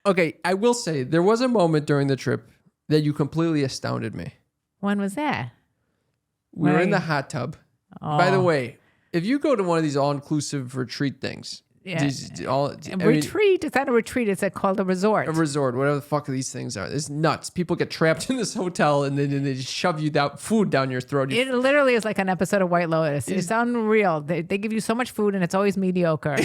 Okay, I will say there was a moment during the trip that you completely astounded me. When was that? We were in the hot tub. Oh. By the way, if you go to one of these all-inclusive retreat things, Retreat? It's not a retreat. It's called a resort. A resort, whatever the fuck these things are. It's nuts. People get trapped in this hotel and then they just shove you food down your throat. It literally is like an episode of White Lotus. It's unreal. They give you so much food and it's always mediocre.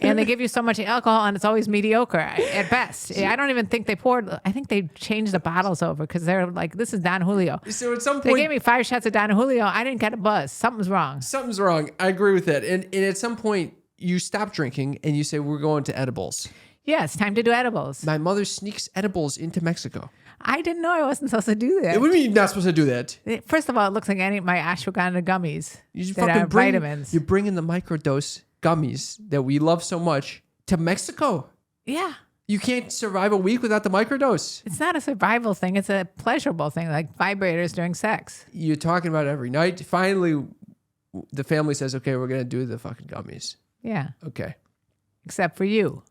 And they give you so much alcohol and it's always mediocre at best. I don't even think I think they changed the bottles over because they're like, this is Don Julio. So at some point, they gave me 5 shots of Don Julio. I didn't get a buzz. Something's wrong. Something's wrong. I agree with that. And at some point, you stop drinking and you say, we're going to edibles. Yeah, it's time to do edibles. My mother sneaks edibles into Mexico. I didn't know I wasn't supposed to do that. What do you mean you're not supposed to do that? First of all, it looks like any of my ashwagandha gummies You that are vitamins. You're bringing the microdose gummies that we love so much to Mexico. Yeah. You can't survive a week without the microdose. It's not a survival thing. It's a pleasurable thing, like vibrators during sex. You're talking about it every night. Finally, the family says, okay, we're going to do the fucking gummies. Yeah. Okay. Except for you.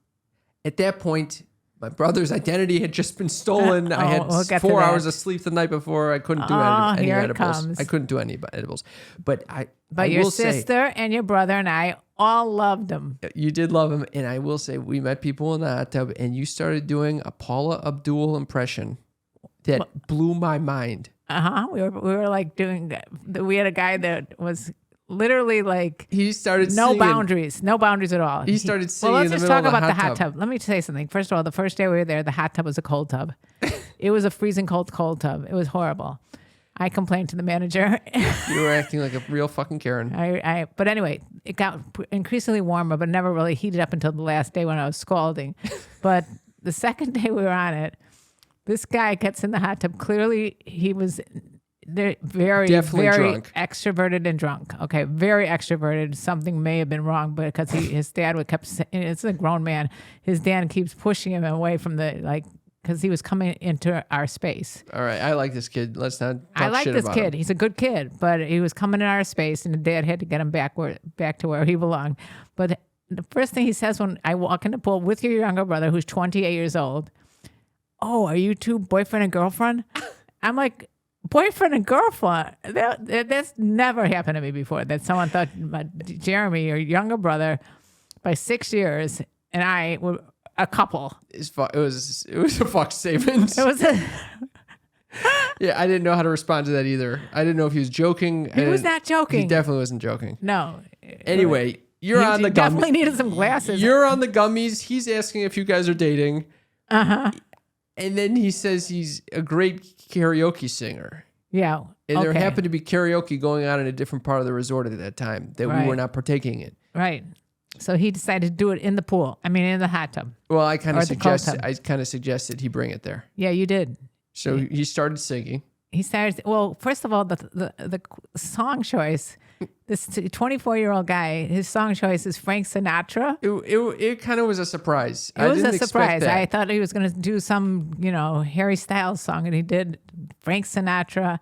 At that point, my brother's identity had just been stolen. I had 4 hours of sleep the night before. I couldn't do any edibles. Comes. I couldn't do any edibles. But your sister and your brother and I all loved them. You did love him. And I will say, we met people in the hot tub and you started doing a Paula Abdul impression that blew my mind. We were like we had a guy that was literally like he started no singing. no boundaries at all. He started singing. Well, let's in the just middle talk of about the hot tub. Let me say something. First of all, the first day we were there, the hot tub was a cold tub. It was a freezing cold tub. It was horrible. I complained to the manager. You were acting like a real fucking Karen. But anyway, it got increasingly warmer, but never really heated up until the last day when I was scalding. But the second day we were on it, this guy gets in the hot tub. Clearly, he was very drunk. extroverted and drunk. Okay, very extroverted. Something may have been wrong, but because his dad kept saying, it's a grown man, his dad keeps pushing him away from because he was coming into our space. All right, I like this kid. Let's not talk shit about him. I like this kid. He's a good kid, but he was coming in our space, and the dad had to get him back to where he belonged. But the first thing he says when I walk in the pool with your younger brother, who's 28 years old, "Oh, are you two boyfriend and girlfriend?" I'm like, boyfriend and girlfriend? That's never happened to me before, that someone thought Jeremy, your younger brother, by 6 years, and I were a couple. It was a fuck statement. It was a... Yeah, I didn't know how to respond to that either. I didn't know if he was joking. He was not joking. He definitely wasn't joking. No. Anyway, you're on the gummies. Definitely needed some glasses. You're on the gummies. He's asking if you guys are dating. Uh-huh. And then he says he's a great karaoke singer. Yeah. And there happened to be karaoke going on in a different part of the resort at that time that we were not partaking in. Right. So he decided to do it in the pool. I mean, in the hot tub. Well, I kind of suggested he bring it there. Yeah, you did. So he started singing. Well, first of all, the song choice, this 24-year-old guy, his song choice is Frank Sinatra. It kind of was a surprise. It was a surprise. I thought he was going to do some, Harry Styles song, and he did Frank Sinatra.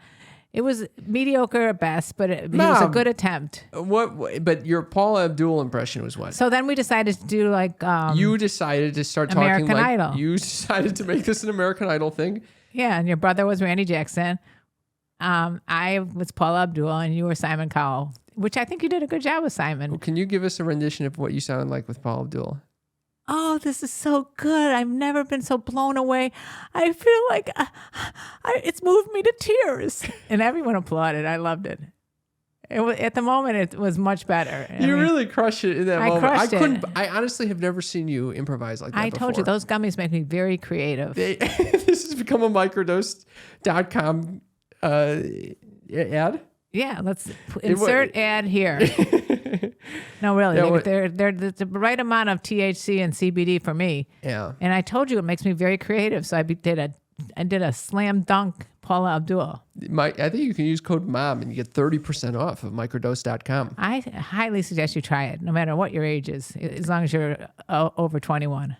It was mediocre at best, but it was a good attempt. But your Paula Abdul impression was what? So then we decided to do you decided to start American talking like Idol. You decided to make this an American Idol thing. Yeah, and your brother was Randy Jackson. I was Paula Abdul, and you were Simon Cowell, which I think you did a good job with Simon. Well, can you give us a rendition of what you sounded like with Paula Abdul? Oh, this is so good. I've never been so blown away. I feel like it's moved me to tears. And everyone applauded. I loved it. At the moment, it was much better. You really crushed it in that moment. Crushed it. I honestly have never seen you improvise like that before. I told you, those gummies make me very creative. This has become a microdose.com ad. Yeah, let's insert ad here. No, really. They're the right amount of THC and CBD for me. Yeah. And I told you it makes me very creative. So I did a slam dunk Paula Abdul. I think you can use code MOM and you get 30% off of microdose.com. I highly suggest you try it, no matter what your age is, as long as you're over 21.